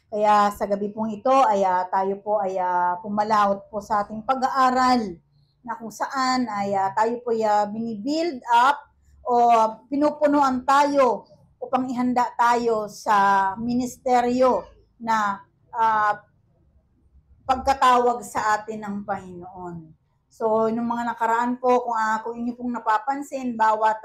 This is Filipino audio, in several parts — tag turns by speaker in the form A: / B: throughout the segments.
A: Kaya sa gabi pong ito ay tayo po ay pumalaot po sa ating pag-aaral na kung saan ay tayo po ay binibuild up o pinupunuan tayo upang ihanda tayo sa ministeryo na pagkatawag sa atin ng Panginoon. So, nung mga nakaraan po, kung inyo pong napapansin, bawat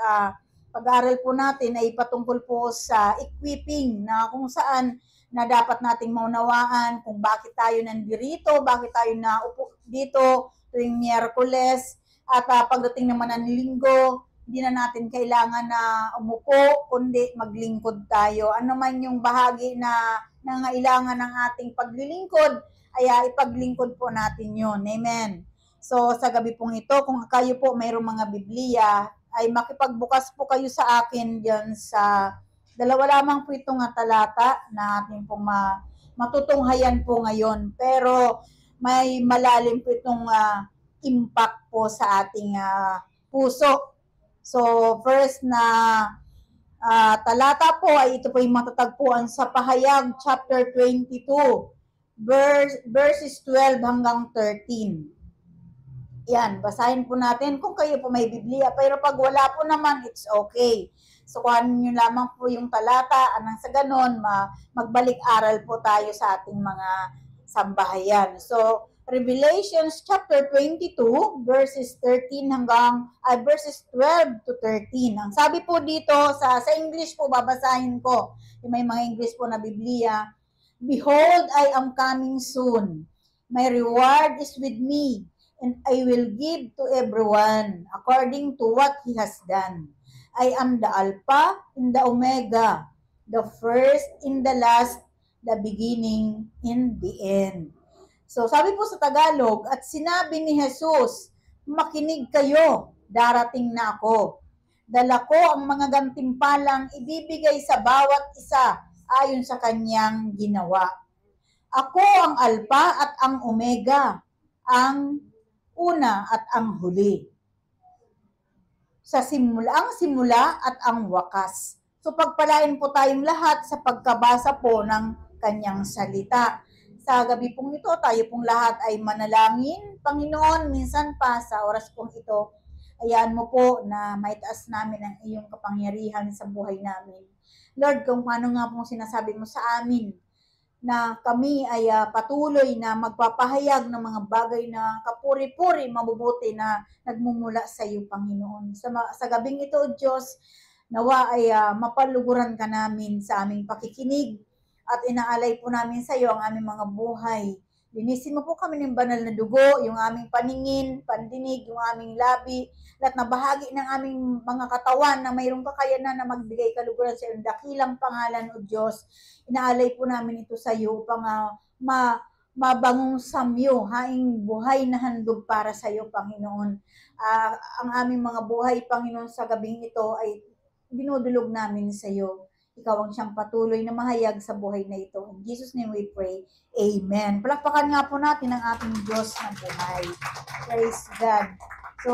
A: pag-aaral po natin ay patungkol po sa equipping na kung saan na dapat nating maunawaan kung bakit tayo nandirito, bakit tayo naupo dito tuwing Miyerkules, at pagdating naman ng linggo, hindi na natin kailangan na umupo, kundi maglingkod tayo. Ano man yung bahagi na nangailangan ng ating paglilingkod, ay ipaglingkod po natin yun. Amen. So, sa gabi pong ito, kung kayo po mayroong mga Biblia, ay makipagbukas po kayo sa akin dyan sa dalawa lamang po itong talata na ating pong matutunghayan po ngayon. Pero may malalim po itong impact po sa ating puso. So, first na talata po ay ito po yung matatagpuan sa Pahayag chapter 22. Verses 12 hanggang 13. Yan, basahin po natin kung kayo po may Biblia. Pero pag wala po naman, it's okay. So, kuhanin nyo lamang po yung talata. Anang sa ganon, magbalik-aral po tayo sa ating mga sambahayan. So, Revelations chapter 22, verses 13 hanggang, verses 12 to 13. Ang sabi po dito, sa English po, babasahin ko. Yung may mga English po na Biblia. Behold, I am coming soon. My reward is with me, and I will give to everyone according to what he has done. I am the Alpha and the Omega, the first and the last, the beginning and the end. So sabi po sa Tagalog, at sinabi ni Jesus, makinig kayo, darating na ako. Dala ko ang mga gantimpalang ibibigay sa bawat isa ayon sa kanyang ginawa. Ako ang Alpha at ang Omega, ang una at ang huli. Ang simula at ang wakas. So pagpalain po tayong lahat sa pagkabasa po ng kanyang salita. Sa gabi pong ito, tayo pong lahat ay manalangin. Panginoon, minsan pa sa oras pong ito, hayaan mo po na maitaas namin ang iyong kapangyarihan sa buhay namin. Lord, kung paano nga pong sinasabi mo sa amin na kami ay patuloy na magpapahayag ng mga bagay na kapuri-puri, mabubuti na nagmumula sa iyo, Panginoon. Sa gabing ito, Diyos, nawa ay mapaluguran ka namin sa aming pakikinig at inaalay po namin sa iyo ang aming mga buhay. Linisin mo po kami ng banal na dugo, yung aming paningin, pandinig, yung aming labi, lahat na bahagi ng aming mga katawan na mayroong kakayanan na magbigay kaluguran sa iyong dakilang pangalan, O Diyos. Inaalay po namin ito sa iyo upang mabangong samyo, haing buhay na handog para sa iyo, Panginoon. Ang aming mga buhay, Panginoon, sa gabing ito ay binudulog namin sa iyo. Ikaw ang siyang patuloy na mahayag sa buhay na ito. In Jesus' name we pray. Amen. Palakpakan nga po natin ang ating Diyos na buhay. Praise God. So,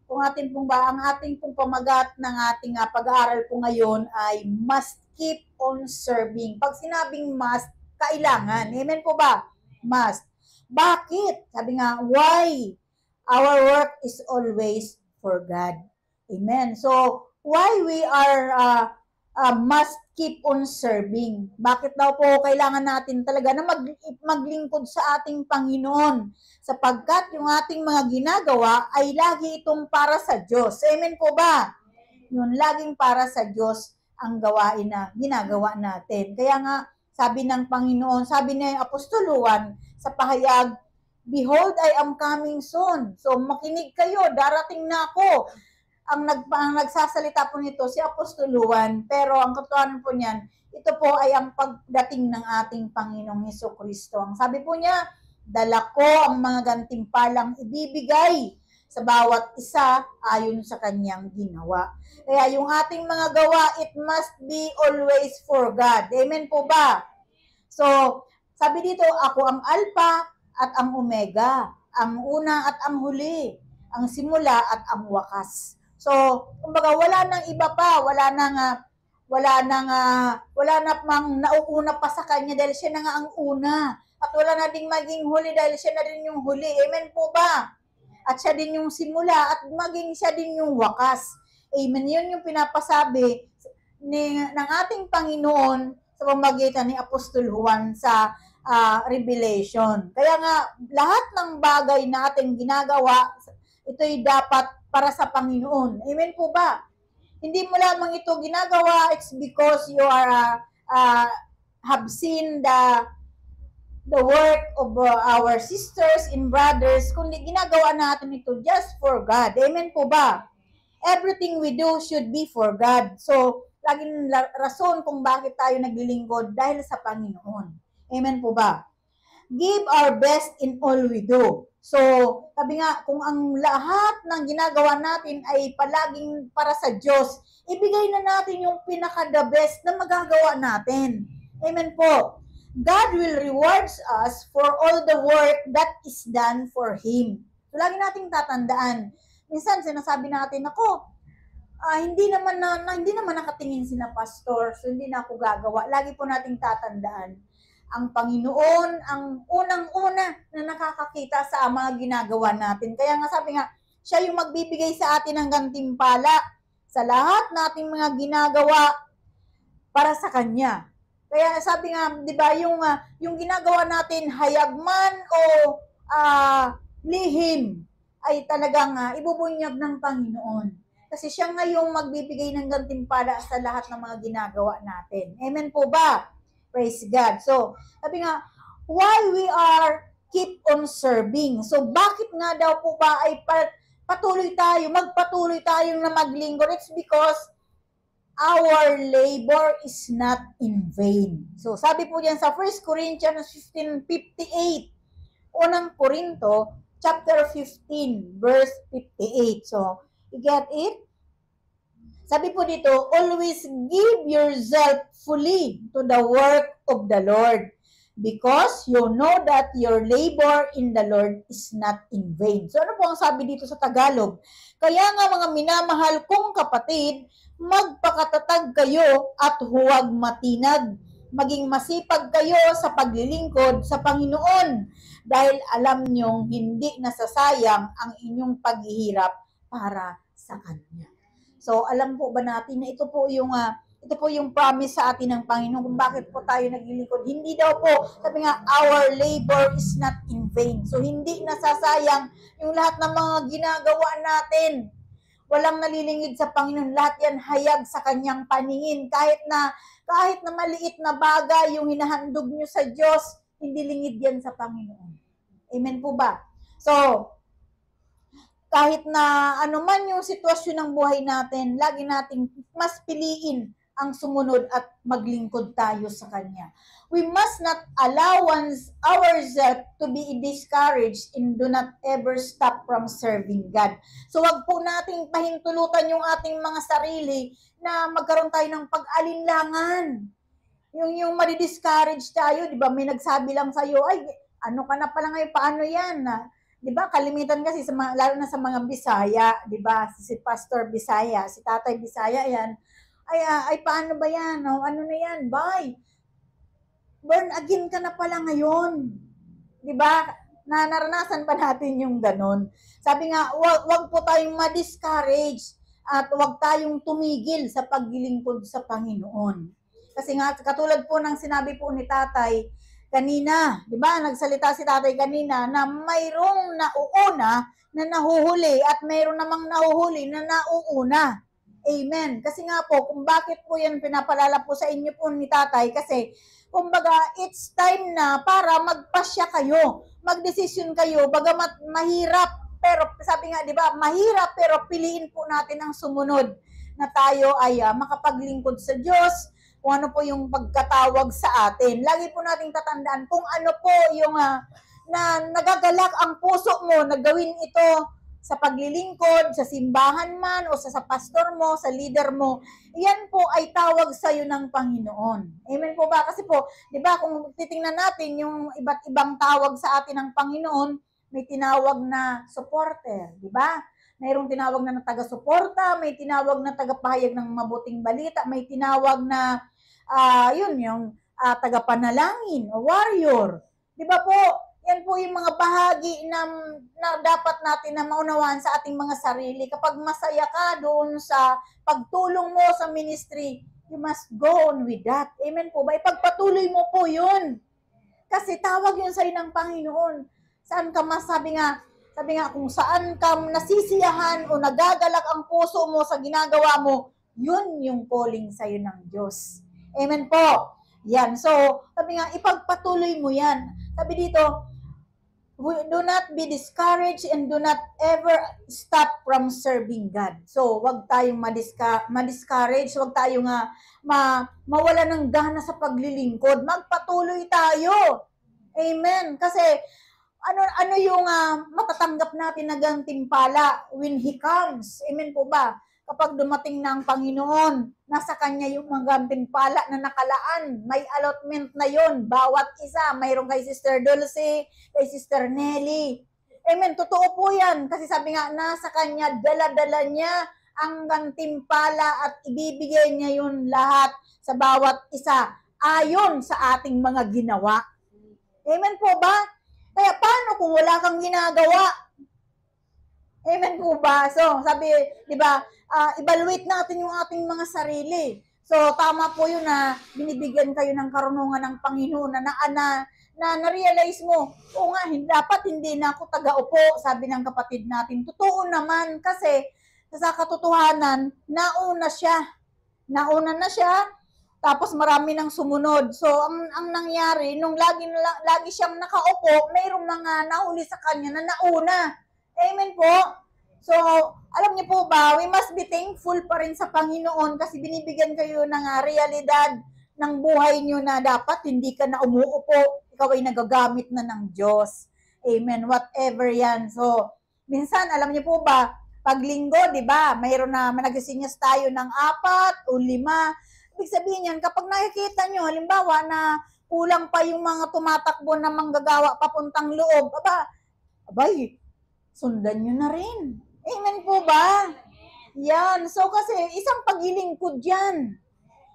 A: kung ating pong ang ating pong pamagat ng ating pag-aaral po ngayon ay must keep on serving. Pag sinabing must, kailangan. Amen po ba? Must. Bakit? Sabi nga, why? Our work is always for God. Amen. So, why we are must keep on serving. Bakit daw po kailangan natin talaga na maglingkod sa ating Panginoon? Sapagkat yung ating mga ginagawa ay lagi itong para sa Diyos. Amen po ba? Yun, laging para sa Diyos ang gawain na ginagawa natin. Kaya nga, sabi ng Panginoon, sabi ni Apostol Juan sa Pahayag, Behold, I am coming soon. So, makinig kayo, darating na ako. Ang nagsasalita po nito si Apostol Juan, pero ang katotohanan po niyan, ito po ay ang pagdating ng ating Panginoong Hesukristo. Ang sabi po niya, dala ko ang mga gantimpalang ibibigay sa bawat isa ayon sa kanyang ginawa. Kaya yung ating mga gawa, it must be always for God. Amen po ba? So, sabi dito, ako ang Alpha at ang Omega, ang una at ang huli, ang simula at ang wakas. So, kumbaga wala nang iba pa, wala nang wala na mang nauuna pa sa kanya dahil siya na nga ang una. At wala na ding maging huli dahil siya na rin yung huli. Amen po ba? At siya din yung simula at maging siya din yung wakas. Amen. Yun yung pinapasabi ng ating Panginoon sa pamamagitan ni Apostol Juan sa Revelation. Kaya nga, lahat ng bagay na ating ginagawa, ito'y dapat para sa Panginoon. Amen po ba? Hindi mo lamang ito ginagawa, it's because you are have seen the work of our sisters and brothers, kundi ginagawa natin ito just for God. Amen po ba? Everything we do should be for God. So, laging rason kung bakit tayo naglilingkod dahil sa Panginoon. Amen po ba? Give our best in all we do. So, sabi nga, kung ang lahat ng ginagawa natin ay palaging para sa Diyos, ibigay na natin yung pinaka-the best na magagawa natin. Amen po. God will reward us for all the work that is done for Him. So, lagi nating tatandaan. Minsan, sinasabi natin, hindi naman nakatingin sina pastor, so hindi na ako gagawa. Lagi po nating tatandaan. Ang Panginoon ang unang-una na nakakakita sa mga ginagawa natin. Kaya nga sabi nga, siya yung magbibigay sa atin ng gantimpala sa lahat nating mga ginagawa para sa Kanya. Kaya sabi nga, di ba, yung ginagawa natin, hayag man o lihim, ay talagang ibubunyag ng Panginoon. Kasi siya nga yung magbibigay ng gantimpala sa lahat ng mga ginagawa natin. Amen po ba? Praise God. So, sabi nga, why we are keep on serving. So, bakit nga daw po ba ay magpatuloy tayo na maglingkod? It's because our labor is not in vain. So, sabi po diyan sa 1 Corinthians 15:58, unang Korinto, chapter 15, verse 58. So, you get it? Sabi po dito, always give yourself fully to the work of the Lord because you know that your labor in the Lord is not in vain. So ano po ang sabi dito sa Tagalog? Kaya nga mga minamahal kong kapatid, magpakatatag kayo at huwag matinag. Maging masipag kayo sa paglilingkod sa Panginoon dahil alam niyong hindi nasasayang ang inyong paghihirap para sa Kanya. So, alam po ba natin na ito po yung promise sa atin ng Panginoon kung bakit po tayo naglilingkod. Hindi daw po, sabi nga, our labor is not in vain. So, hindi nasasayang yung lahat ng mga ginagawa natin. Walang nalilingid sa Panginoon. Lahat yan hayag sa Kanyang paningin. Kahit na maliit na bagay yung hinahandog nyo sa Diyos, hindi lingid yan sa Panginoon. Amen po ba? So, kahit na anuman yung sitwasyon ng buhay natin, lagi nating mas piliin ang sumunod at maglingkod tayo sa Kanya. We must not allow ourselves to be discouraged and do not ever stop from serving God. So wag po nating pahintulutan yung ating mga sarili na magkaroon tayo ng pag-alinlangan. Yung madi-discourage tayo, di ba? May nagsabi lang sa'yo, ay, ano ka na pala ngayon, paano yan? Di ba? Kalimitan kasi lalo na sa mga Bisaya, di ba? Si Pastor Bisaya, si Tatay Bisaya yan. Ay paano ba yan? O, ano na yan? Bye. Born again ka na pala ngayon. Di ba? Naranasan pa natin yung ganon. Sabi nga, wag po tayong ma-discourage at wag tayong tumigil sa paglilingkod sa Panginoon. Kasi nga, katulad po ng sinabi po ni Tatay, kanina, di ba, nagsalita si Tatay kanina na mayroong nauuna na nahuhuli at mayroong namang nahuhuli na nauuna. Amen. Kasi nga po, kung bakit po yan pinapalala po sa inyo po ni Tatay, kasi kumbaga, it's time na para magpasya kayo, magdesisyon kayo, bagamat mahirap, pero sabi nga, di ba, mahirap pero piliin po natin ang sumunod na tayo ay makapaglingkod sa Diyos, kung ano po yung pagkatawag sa atin. Lagi po nating tatandaan kung ano po yung na nagagalak ang puso mo na gawin ito sa paglilingkod, sa simbahan man, o sa pastor mo, sa leader mo, yan po ay tawag sa iyo ng Panginoon. Amen po ba? Kasi po, di ba, kung titingnan natin yung iba't ibang tawag sa atin ng Panginoon, may tinawag na supporter, di ba? mayroong tinawag na taga-suporta, may tinawag na taga-pahayag ng mabuting balita, may tinawag na yun yung taga-panalangin o warrior. Di ba po? Yan po yung mga bahagi na dapat natin na maunawaan sa ating mga sarili. Kapag masaya ka doon sa pagtulong mo sa ministry, you must go on with that. Amen po ba? Ipagpatuloy mo po yun. Kasi tawag yun sa'yo ng Panginoon. Saan ka sabi nga, kung saan ka nasisiyahan o nagagalak ang puso mo sa ginagawa mo, yun yung calling sa'yo ng Diyos. Amen po. Yan. So, sabi nga, ipagpatuloy mo yan. Sabi dito, do not be discouraged and do not ever stop from serving God. So, wag tayong ma-discourage, wag tayong mawala ng gana sa paglilingkod. Magpatuloy tayo. Amen. Kasi, ano yung matatanggap natin na gantimpala when He comes? Amen po ba? Kapag dumating na ang Panginoon, nasa Kanya yung mga gantimpala na nakalaan. May allotment na yon bawat isa. Mayroon kay Sister Dulce, kay Sister Nelly. Amen, totoo po yan. Kasi sabi nga, nasa Kanya, dala-dala niya ang gantimpala at ibibigay niya yun lahat sa bawat isa ayon sa ating mga ginawa. Amen po ba? Kaya paano kung wala kang ginagawa? Amen po ba? So, sabi, di ba, evaluate natin yung ating mga sarili. So, tama po yun na binibigyan kayo ng karunungan ng Panginoon na na-realize mo, o nga, dapat hindi na ako taga-upo, sabi ng kapatid natin. Totoo naman kasi sa katotohanan, nauna na siya, tapos marami nang sumunod. So, ang nangyari, nung lagi siyang nakaupo, mayroong mga nahuli sa kanya na nauna. Amen po. So, alam niyo po ba, we must be thankful pa rin sa Panginoon kasi binibigyan kayo ng realidad ng buhay niyo na dapat hindi ka na umuupo, ikaw ay nagagamit na ng Diyos. Amen. Whatever yan. So, minsan, alam niyo po ba, pag linggo, di ba, mayroon na nagsisenyas tayo ng 4 o 5. Ibig sabihin yan, kapag nakikita nyo, halimbawa na kulang pa yung mga tumatakbo na manggagawa papuntang loob, abay, sundan nyo na rin. Amen po ba? Yan. So kasi isang pagilingkod yan.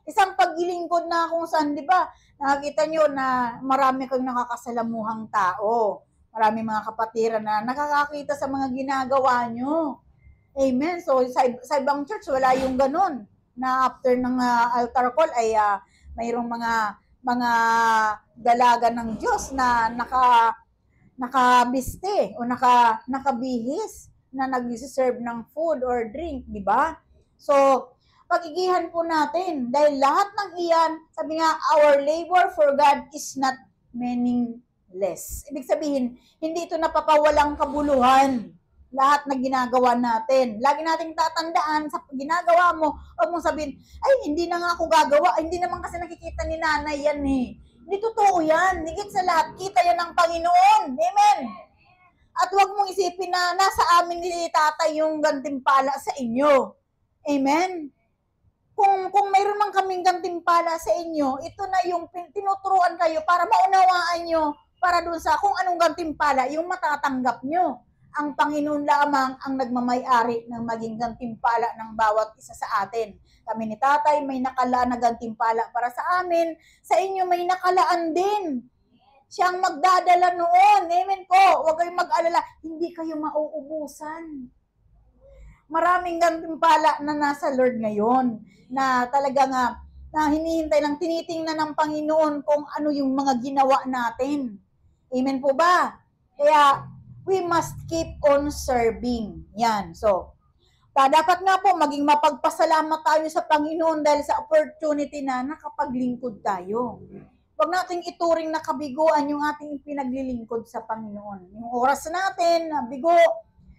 A: Isang pagilingkod na kung saan, di ba, nakikita nyo na marami kang nakakasalamuhang tao. Marami mga kapatiran na nakakakita sa mga ginagawa nyo. Amen. So sa ibang church, wala yung ganun. Na after ng altar call ay mayroong mga dalaga ng Diyos na nakabiste o nakabihis na nag-serve ng food or drink, di ba? So, pagigihan po natin dahil lahat ng iyan, sabi nga, our labor for God is not meaningless. Ibig sabihin, hindi ito napapawalang kabuluhan. Lahat na ginagawa natin. Lagi nating tatandaan sa ginagawa mo, huwag mong sabihin, ay, hindi na nga ako gagawa. Ay, hindi naman kasi nakikita ni nanay yan eh. Hindi totoo yan. Higit sa lahat, kita yan ng Panginoon. Amen. At huwag mong isipin na nasa amin ni tatay yung gantimpala sa inyo. Amen. Kung mayroon man kaming gantimpala sa inyo, ito na yung tinuturuan kayo para maunawaan nyo para dun sa kung anong gantimpala yung matatanggap nyo. Ang Panginoon lamang ang nagmamay-ari ng maging gantimpala ng bawat isa sa atin. Kami ni tatay may nakalaan na gantimpala para sa amin, sa inyo may nakalaan din. Siyang magdadala noon. Amen po. Huwag kayong mag-alala. Hindi kayo mauubusan. Maraming gantimpala na nasa Lord ngayon na talaga nga na hinihintay lang, tinitingnan ng Panginoon kung ano yung mga ginawa natin. Amen po ba? Kaya, we must keep on serving. Yan. So, dapat nga po maging mapagpasalamat tayo sa Panginoon dahil sa opportunity na nakapaglingkod tayo. Huwag nating ituring na kabiguan yung ating pinaglilingkod sa Panginoon. Yung oras natin, bigo,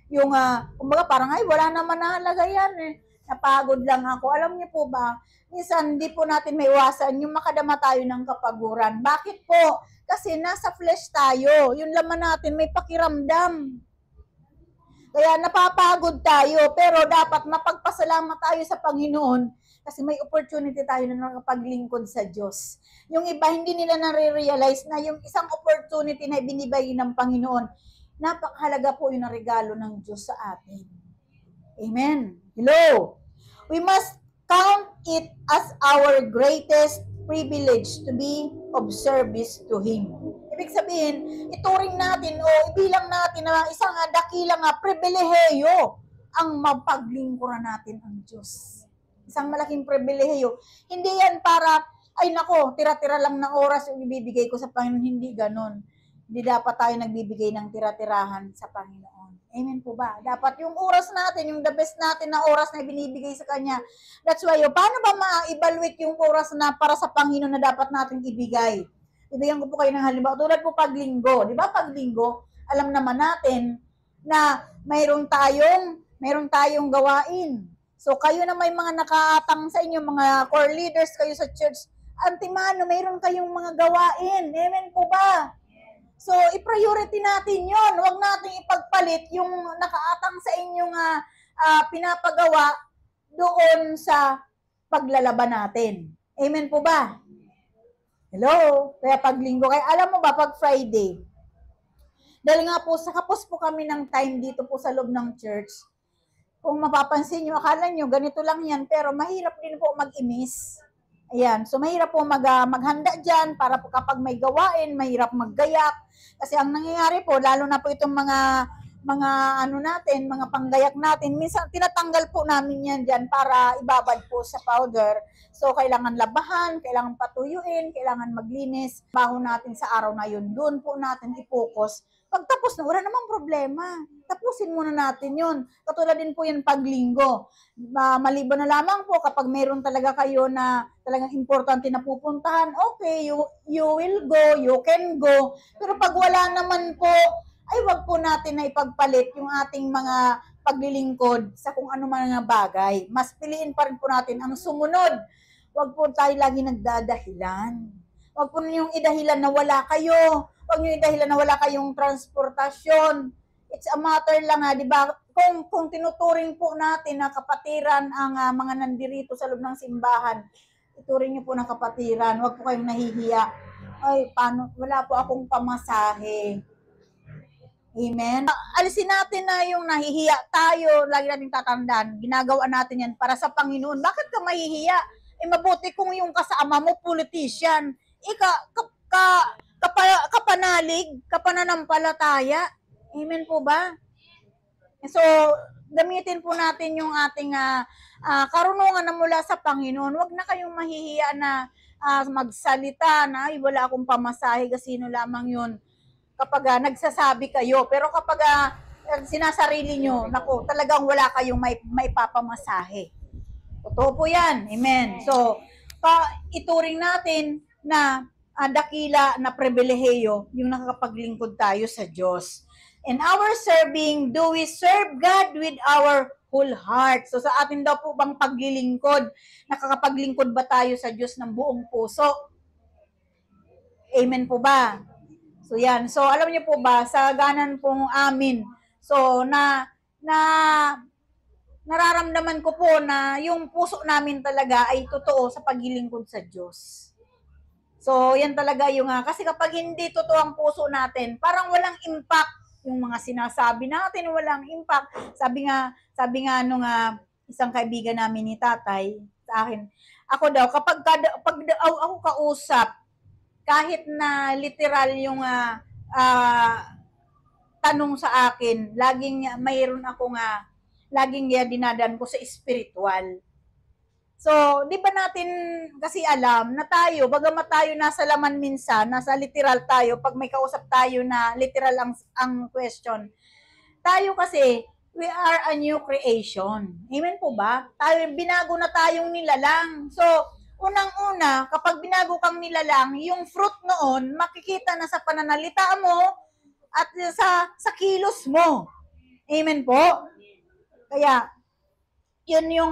A: yung, kumbaga parang, ay, wala naman nahalaga yan eh. Napagod lang ako. Alam niyo po ba, minsan hindi po natin may iwasan yung makadama tayo ng kapaguran. Bakit po? Kasi nasa flesh tayo. Yung laman natin may pakiramdam. Kaya napapagod tayo, pero dapat mapagpasalamat tayo sa Panginoon kasi may opportunity tayo na nakapaglingkod sa Diyos. Yung iba, hindi nila nare-realize na yung isang opportunity na ibinibigay ng Panginoon, napakahalaga po yung regalo ng Diyos sa atin. Amen. Hello. We must count it as our greatest privilege to be of service to Him. Ibig sabihin, ituring natin o ibilang natin na isang dakilang pribileheyo ang mapaglingkuran natin ang Diyos. Isang malaking pribileheyo. Hindi yan para, ay nako, tira-tira lang ng oras yung ibibigay ko sa Panginoon. Hindi ganon. Hindi dapat tayo nagbibigay ng tira-tirahan sa Panginoon. Amen po ba? Dapat yung oras natin, yung the best natin na oras na binibigay sa Kanya. That's why, paano ba ma-evaluate yung oras na para sa Panginoon na dapat natin ibigay? Ibigyan ko po kayo ng halimbawa. Tulad po paglinggo. Di ba paglinggo, alam naman natin na mayroon tayong gawain. So kayo na may mga nakaatang sa inyo, mga core leaders kayo sa church, antimano, mayroon kayong mga gawain. Amen po ba? So, i-priority natin yon. Huwag natin ipagpalit yung nakaatang sa inyong pinapagawa doon sa paglalaban natin. Amen po ba? Hello? Kaya pag linggo, kaya alam mo ba, pag Friday, dahil nga po, sakapos po kami ng time dito po sa loob ng church, kung mapapansin nyo, akala nyo, ganito lang yan, pero mahirap din po mag-imis. Ayan, so mahirap po maghanda dyan para po kapag may gawain, mahirap maggayak. Kasi ang nangyayari po, lalo na po itong mga mga panggayak natin, minsan tinatanggal po namin yan dyan para ibabad po sa powder. So kailangan labahan, kailangan patuyuin, kailangan maglinis. Baho natin sa araw na yun, doon po natin i-focus. Pagtapos na, wala namang problema. Tapusin muna natin yun. Katulad din po yan paglinggo. Maliban na lamang po kapag mayroon talaga kayo na talagang importante na pupuntahan, okay, you will go, you can go. Pero pag wala naman po, ay wag po natin na ipagpalit yung ating mga paglilingkod sa kung ano man nga bagay. Mas piliin pa rin po natin ang sumunod. Wag po tayo lagi nagdadahilan. Wag po yung idahilan na wala kayo. Wag nyo idahilan na wala kayong transportasyon. It's a matter lang di ba? Kung tinuturing po natin na kapatiran ang mga nandirito sa loob ng simbahan, ituring nyo po ng kapatiran. Wag po kayong nahihiya. Ay, paano? Wala po akong pamasahe. Amen? Alisin natin na yung nahihiya tayo, lagi natin tatandaan, ginagawa natin yan para sa Panginoon. Bakit ka mahihiya? Mabuti kung yung kasama mo, politician. Kapanalig, kapananampalataya. Amen po ba? So, gamitin po natin yung ating karunungan na mula sa Panginoon. Huwag na kayong mahihiya na magsalita na, ay, wala akong pamasahe, kasino lamang yun. Kapag nagsasabi kayo, pero kapag sinasarili nyo, naku, talagang wala kayong may papamasahe. Totoo po yan. Amen. So, ituring natin na dakila na pribileheyo yung nakakapaglingkod tayo sa Diyos. In our serving, do we serve God with our whole heart? So, sa atin daw po bang paglilingkod, nakakapaglingkod ba tayo sa Diyos ng buong puso? Amen po ba? So, yan. So, alam niyo po ba, sa ganan pong amin, so, nararamdaman ko po na yung puso namin talaga ay totoo sa paglilingkod sa Diyos. So, yan talaga yung kasi kapag hindi totoo ang puso natin, parang walang impact yung mga sinasabi natin, walang impact. Sabi nga nung isang kaibigan namin ni tatay sa akin, ako daw, kapag ako kausap, kahit na literal yung tanong sa akin, laging mayroon ako laging dinadaan ko sa spiritual. So, di ba natin kasi alam na tayo, bagamat tayo nasa laman minsan, nasa literal tayo, pag may kausap tayo na literal ang question, tayo kasi, we are a new creation. Amen po ba? Binago na tayong nilalang. So, unang-una, kapag binago kang nilalang, yung fruit noon, makikita na sa pananalita mo at sa kilos mo. Amen po? Kaya, yun yung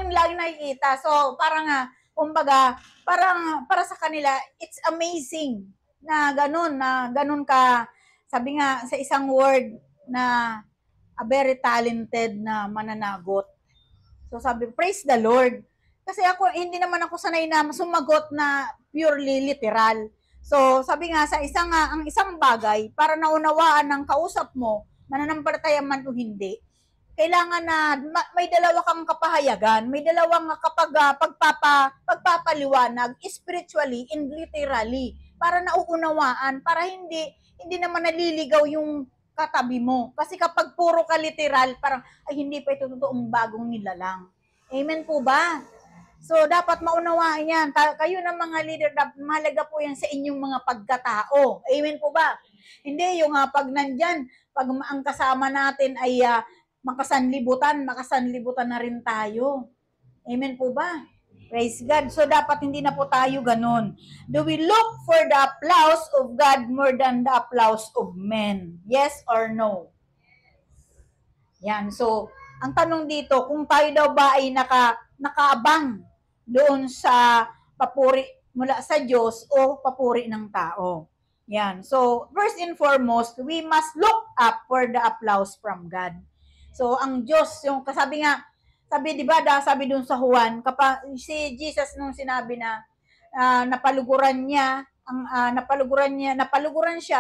A: lagi nakikita. So, parang kumbaga, para sa kanila, it's amazing na ganun ka, sabi nga sa isang word na a very talented na mananagot. So, sabi, praise the Lord. Kasi hindi naman ako sanay na sumagot na purely literal. So, sabi nga, ang isang bagay, para naunawaan ng kausap mo, mananampalataya man o hindi, kailangan na may dalawa kang kapahayagan, may dalawang pagpapaliwanag spiritually and literally para nauunawaan, para hindi naman naliligaw yung katabi mo. Kasi kapag puro ka literal, parang ay hindi pa ito totoong bagong nilalang. Amen po ba? So, dapat maunawaan yan. Kayo ng mga leader, mahalaga po yan sa inyong mga pagkatao. Amen po ba? Hindi yung pag nandyan, pag ang kasama natin ay makasanlibutan na rin tayo. Amen po ba? Praise God. So, dapat hindi na po tayo ganun. Do we look for the applause of God more than the applause of men? Yes or no? Yan. So, ang tanong dito, kung tayo daw ba ay nakaabang doon sa papuri mula sa Diyos o papuri ng tao. Yan. So, first and foremost, we must look up for the applause from God. So, ang Diyos, yung kasabi nga, sabi, di ba, sabi dun sa Juan, kapag si Jesus nung sinabi na napaluguran siya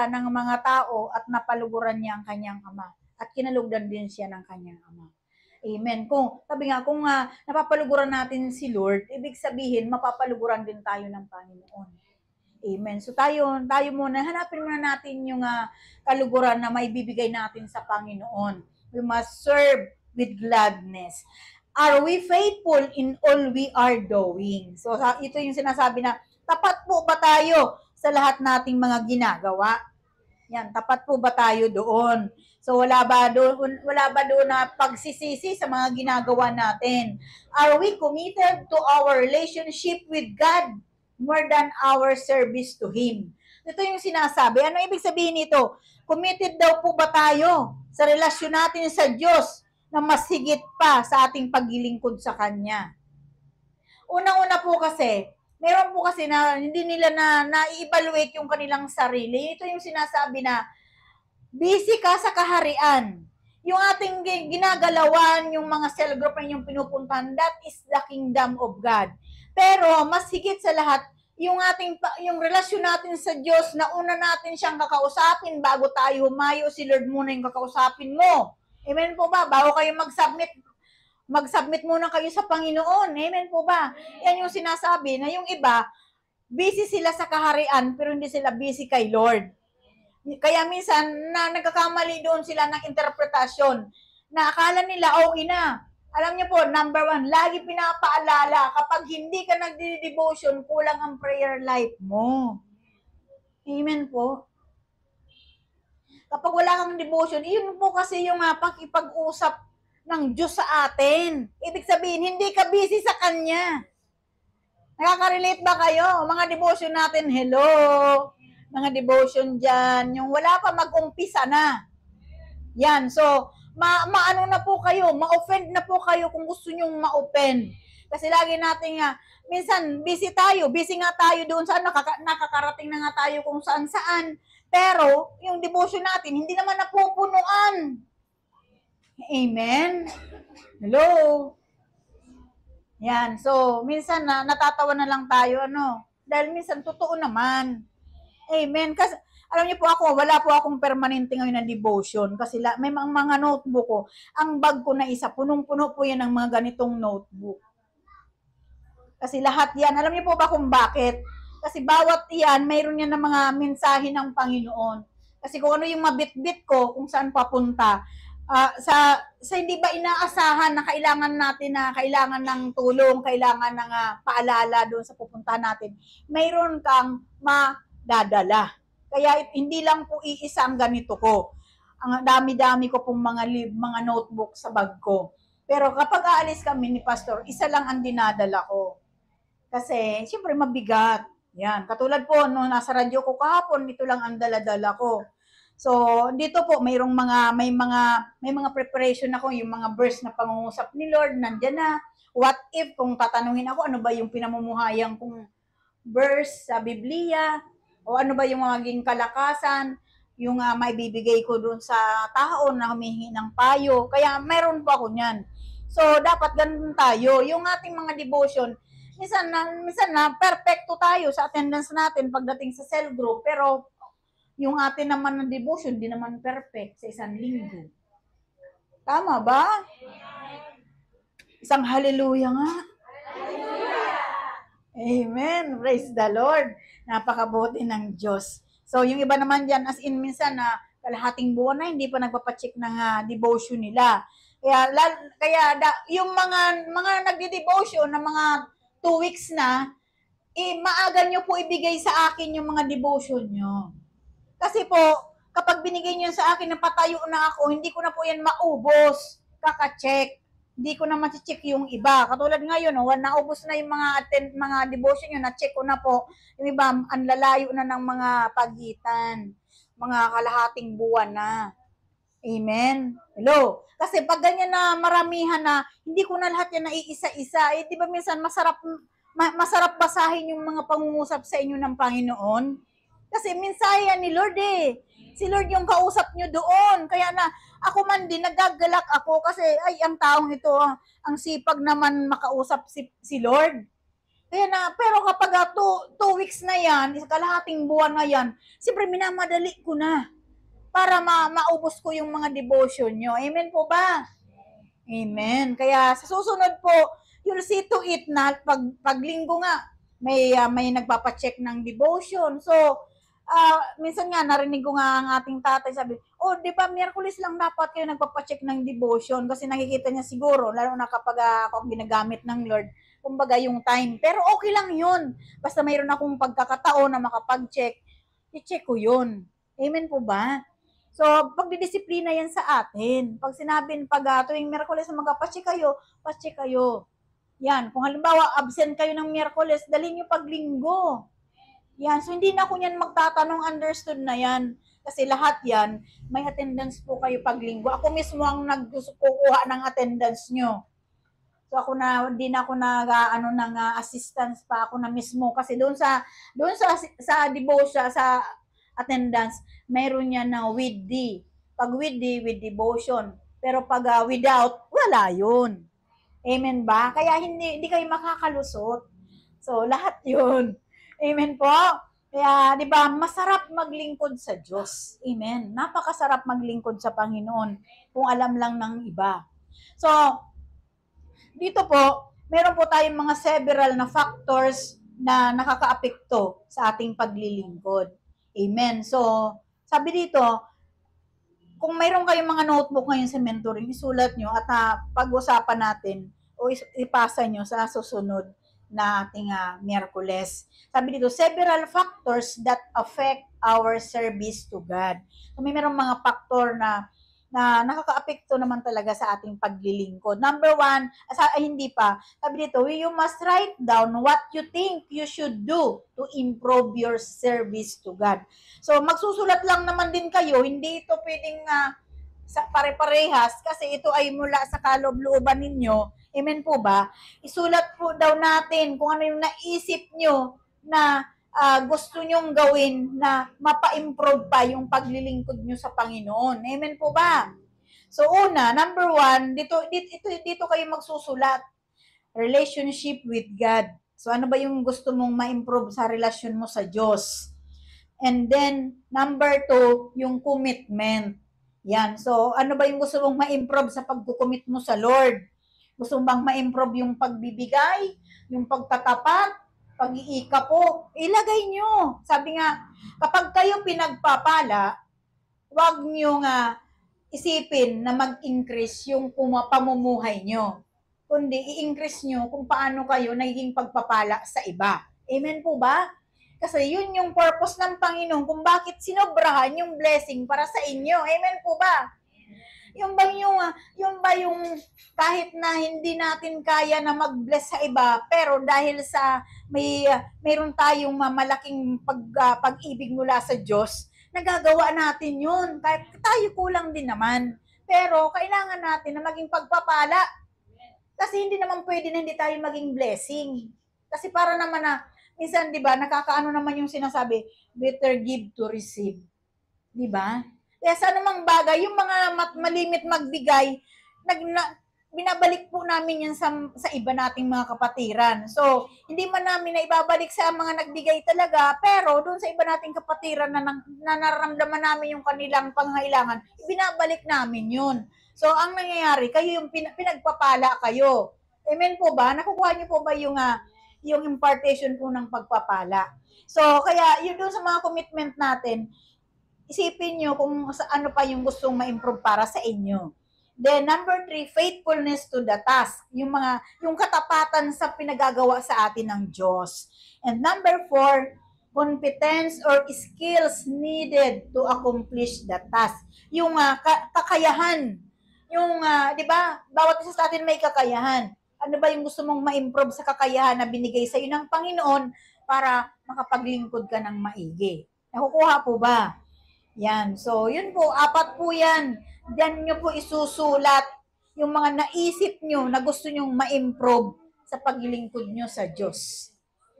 A: ng mga tao at napaluguran niya ang kanyang ama. At kinalugdan din siya ng kanyang ama. Amen. Sabi nga, kung napapaluguran natin si Lord, ibig sabihin, mapapaluguran din tayo ng Panginoon. Amen. So tayo muna, hanapin muna natin yung kaluguran na may bibigay natin sa Panginoon. We must serve with gladness. Are we faithful in all we are doing? So ito yung sinasabi na, tapat po ba tayo sa lahat nating mga ginagawa? Yan, tapat po ba tayo doon? So wala ba doon na pagsisisi sa mga ginagawa natin? Are we committed to our relationship with God more than our service to Him? Ito yung sinasabi. Ano ibig sabihin nito? Committed daw po ba tayo sa relasyon natin sa Diyos na mas higit pa sa ating paglilingkod sa Kanya? Unang-una po kasi, meron po kasi na hindi nila na-evaluate yung kanilang sarili. Ito yung sinasabi na, busy ka sa kaharian. Yung ating ginagalawan, yung mga cell group na yung pinupuntahan, that is the kingdom of God. Pero, mas higit sa lahat, yung relasyon natin sa Diyos, na una natin siyang kakausapin bago tayo humayo, si Lord muna yung kakausapin mo. Amen po ba? Bago kayo mag-submit muna kayo sa Panginoon. Amen po ba? Yan yung sinasabi na yung iba, busy sila sa kaharian pero hindi sila busy kay Lord. Kaya minsan, nagkakamali doon sila ng interpretasyon na akala nila okay na. Alam niyo po, number 1, lagi pinapaalala, kapag hindi ka nagdi-devotion, kulang ang prayer life mo. Amen po. Kapag wala kang devotion, yun po kasi yung pakipag-usap ng Diyos sa atin. Ibig sabihin, hindi ka busy sa Kanya. Nakaka-relate ba kayo? Mga devotion natin, hello. Mga devotion dyan, yung wala pa mag-umpisa na. Yan, so, maano na po kayo, ma-offend na po kayo kung gusto nyong ma-offend. Kasi lagi natin minsan busy nga tayo doon sa nakakarating na nga tayo kung saan-saan. Pero, yung devotion natin, hindi naman napupunuan. Amen? Hello? Yan. So, minsan natatawa na lang tayo, dahil minsan totoo naman. Amen. Kasi, alam niyo po ako, wala po akong permanente ngayon na devotion. Kasi may mga notebook ko. Ang bag ko na isa, punong-puno po yan ng mga ganitong notebook. Kasi lahat yan, alam niyo po ba kung bakit? Kasi bawat yan, mayroon yan ng mga mensahe ng Panginoon. Kasi kung ano yung mabitbit ko, kung saan papunta, sa hindi ba inaasahan na kailangan ng tulong, kailangan ng paalala doon sa pupuntahan natin, mayroon kang madadala. Kaya hindi lang po iisa ang ganito ko. Ang dami-dami ko pong mga notebook sa bag ko. Pero kapag aalis kami ni Pastor, isa lang ang dinadala ko. Kasi, siyempre mabigat. Yan. Katulad po, nung nasa radyo ko kahapon, ito lang ang dala-dala ko. So, dito po may mga preparation ako, yung mga verse na pangungusap ni Lord, nandiyan na. What if, kung tatanungin ako, ano ba yung pinamumuhayan kong verse sa Biblia? O ano ba yung maging kalakasan? Yung maibibigay ko dun sa tao na humihingi ng payo. Kaya meron po ako niyan. So, dapat ganun tayo. Yung ating mga devotion, minsan na perfecto tayo sa attendance natin pagdating sa cell group, pero yung atin naman ng devotion, di naman perfect sa isang linggo. Tama ba? Isang hallelujah nga. Amen. Praise the Lord. Napakabuti ng Diyos. So, yung iba naman dyan, as in minsan na kalahating buwan na hindi pa nagpapacheck ng devotion nila. Yung mga nagdi-devotion na mga 2 weeks na, maaga nyo po ibigay sa akin yung mga devotion nyo. Kasi po, kapag binigay nyo sa akin na patayo na ako, hindi ko na po yan maubos. Kaka-check. Hindi ko na ma-check yung iba. Katulad ngayon, naubos na yung mga devotion nyo, na-check ko na po. Yung iba, ang lalayo na ng mga pagitan. Mga kalahating buwan na. Amen. Hello. Kasi pag ganyan na maramihan na, hindi ko na lahat yan naiisa-isa. Di ba minsan masarap basahin yung mga pangungusap sa inyo ng Panginoon? Kasi mensahe yan ni Lord eh. Si Lord yung kausap nyo doon. Kaya na, ako man din, nagagalak ako kasi, ay, ang taong ito, ang sipag naman makausap si Lord. Kaya na, pero kapag 2 weeks na yan, kalahating buwan na yan, siyempre minamadali ko na para maubos ko yung mga devotion nyo. Amen po ba? Amen. Kaya sa susunod po, you'll see to it na pag linggo nga, may nagpapacheck ng devotion. So, minsan nga, narinig ko nga ang ating tatay, sabi, di ba, Miyerkules lang dapat kayo nagpapacheck ng devotion kasi nakikita niya siguro, lalo na kapag ako ginagamit ng Lord, kumbaga yung time. Pero okay lang yun. Basta mayroon akong pagkakataon na makapag-check, i-check ko yun. Amen po ba? So, pagdidisiplina yan sa atin. Pag sinabing, tuwing Miyerkules na magpapacheck kayo, pacheck kayo. Yan. Kung halimbawa, absent kayo ng Miyerkules, dalhin nyo pag linggo. Yan. So, hindi na ako yan magtatanong, understood na yan. Kasi lahat yan, may attendance po kayo pag linggo. Ako mismo ang nagkukuha ng attendance nyo. So, hindi na ako ng assistance pa ako na mismo. Kasi doon sa devotion, sa attendance, mayroon niya na with the. Pag with devotion. Pero pag without, wala yun. Amen ba? Kaya hindi kayo makakalusot. So, lahat yun. Amen po? Kaya, di ba, masarap maglingkod sa Diyos. Amen. Napakasarap maglingkod sa Panginoon kung alam lang ng iba. So, dito po, meron po tayong mga several na factors na nakakaapekto sa ating paglilingkod. Amen. So, sabi dito, kung mayroon kayong mga notebook ngayon sa mentoring, isulat nyo at pag-usapan natin o ipasa nyo sa susunod na ating Miyerkules. Sabi dito, several factors that affect our service to God. So, may merong mga factor na nakakaapekto naman talaga sa ating paglilingkod. Number 1, hindi pa. Sabi dito, you must write down what you think you should do to improve your service to God. So, magsusulat lang naman din kayo. Hindi ito pwedeng pare-parehas kasi ito ay mula sa kaloob-looban ninyo. Amen po ba? Isulat po daw natin kung ano yung naisip nyo na gusto nyong gawin na mapa-improve pa yung paglilingkod nyo sa Panginoon. Amen po ba? So una, number 1, dito kayo magsusulat. Relationship with God. So ano ba yung gusto mong ma-improve sa relasyon mo sa Diyos? And then, number 2, yung commitment. Yan. So ano ba yung gusto mong ma-improve sa pagkukomit mo sa Lord? Gusto mong bang ma-improve yung pagbibigay, yung pagtatapat, pag-iika po, ilagay nyo. Sabi nga, kapag kayo pinagpapala, huwag nyo nga isipin na mag-increase yung pamumuhay nyo. Kundi i-increase nyo kung paano kayo nagiging pagpapala sa iba. Amen po ba? Kasi yun yung purpose ng Panginoon kung bakit sinobrahan yung blessing para sa inyo. Amen po ba? Yung kahit na hindi natin kaya na mag-bless sa iba, pero dahil sa mayroon tayong malaking pag-ibig mula sa Diyos, nagagawa natin yun. Kahit tayo kulang din naman. Pero kailangan natin na maging pagpapala. Kasi hindi naman pwede na hindi tayo maging blessing. Kasi para naman minsan, di ba, nakakaano naman yung sinasabi, better give to receive. Di ba? Kaya sa anumang bagay, yung mga malimit magbigay, binabalik po namin yan sa iba nating mga kapatiran. So, hindi man namin na ibabalik sa mga nagbigay talaga, pero doon sa iba nating kapatiran na nararamdaman namin yung kanilang pangangailangan, ibinabalik namin yun. So, ang nangyayari, kayo yung pinagpapala kayo. Amen po ba? Nakukuha niyo po ba yung impartation po ng pagpapala? So, kaya yun doon sa mga commitment natin, isipin nyo kung sa ano pa yung gustong ma-improve para sa inyo. Then, number 3, faithfulness to the task. Yung katapatan sa pinagagawa sa atin ng Diyos. And number 4, competence or skills needed to accomplish the task. Yung kakayahan. Yung, di ba, bawat isa sa atin may kakayahan. Ano ba yung gusto mong ma-improve sa kakayahan na binigay sa iyo ng Panginoon para makapaglingkod ka ng maigi? Nakukuha po ba? Yan. So, yun po, 4 po yan. Diyan nyo po isusulat yung mga naisip nyo na gusto nyong ma-improve sa paglilingkod nyo sa Diyos.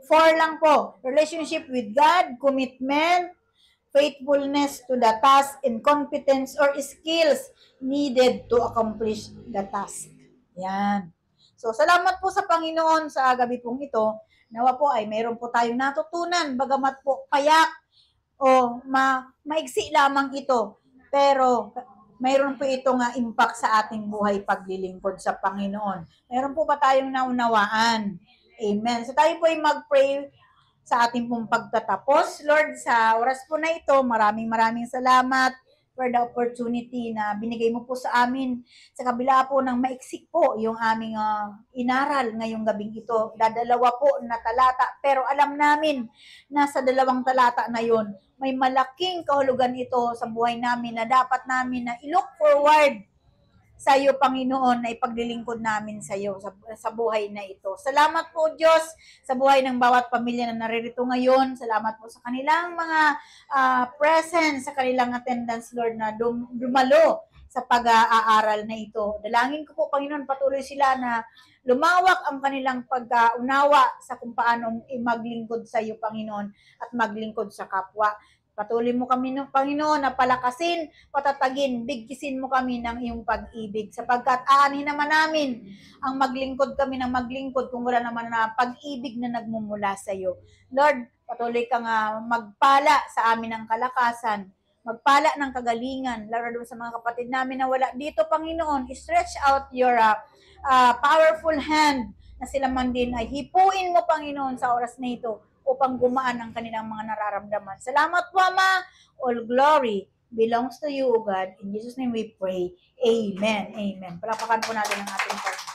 A: 4 lang po. Relationship with God, commitment, faithfulness to the task, and competence or skills needed to accomplish the task. Yan. So, salamat po sa Panginoon sa gabi pong ito. Nawa po ay mayroon po tayong natutunan, bagamat po payak o maigsi lamang ito, pero mayroon po itong impact sa ating buhay paglilingkod sa Panginoon. Mayroon po ba tayong naunawaan? Amen. So tayo po ay mag-pray sa ating pong pagtatapos. Lord, sa oras po na ito, maraming salamat for the opportunity na binigay mo po sa amin. Sa kabila po ng maiksik po yung aming inaral ngayong gabing ito. Dadalawa po na talata, pero alam namin na sa 2 talata na yon may malaking kahulugan ito sa buhay namin na dapat namin na i-look forward sa iyo, Panginoon, na ipaglilingkod namin sa iyo sa buhay na ito. Salamat po, Diyos, sa buhay ng bawat pamilya na naririto ngayon. Salamat po sa kanilang mga presence, sa kanilang attendance, Lord, na dumalo sa pag-aaral na ito. Dalangin ko po, Panginoon, patuloy sila na lumawak ang kanilang pag-unawa sa kung paano maglingkod sa iyo, Panginoon, at maglingkod sa kapwa. Patuloy mo kami ng Panginoon na palakasin, patatagin, bigkisin mo kami ng iyong pag-ibig. Sapagkat aanin naman namin ang maglingkod kami ng maglingkod kung wala naman na pag-ibig na nagmumula sa iyo. Lord, patuloy kang magpala sa amin ng kalakasan, magpala ng kagalingan, lalo sa mga kapatid namin na wala dito, Panginoon. Stretch out your powerful hand na sila man din ay hipuin mo, Panginoon, sa oras na ito upang gumaan ang kanilang mga nararamdaman. Salamat po, Ama. All glory belongs to you, O God. In Jesus' name we pray. Amen. Amen. Palapakan po natin ang ating Panginoon.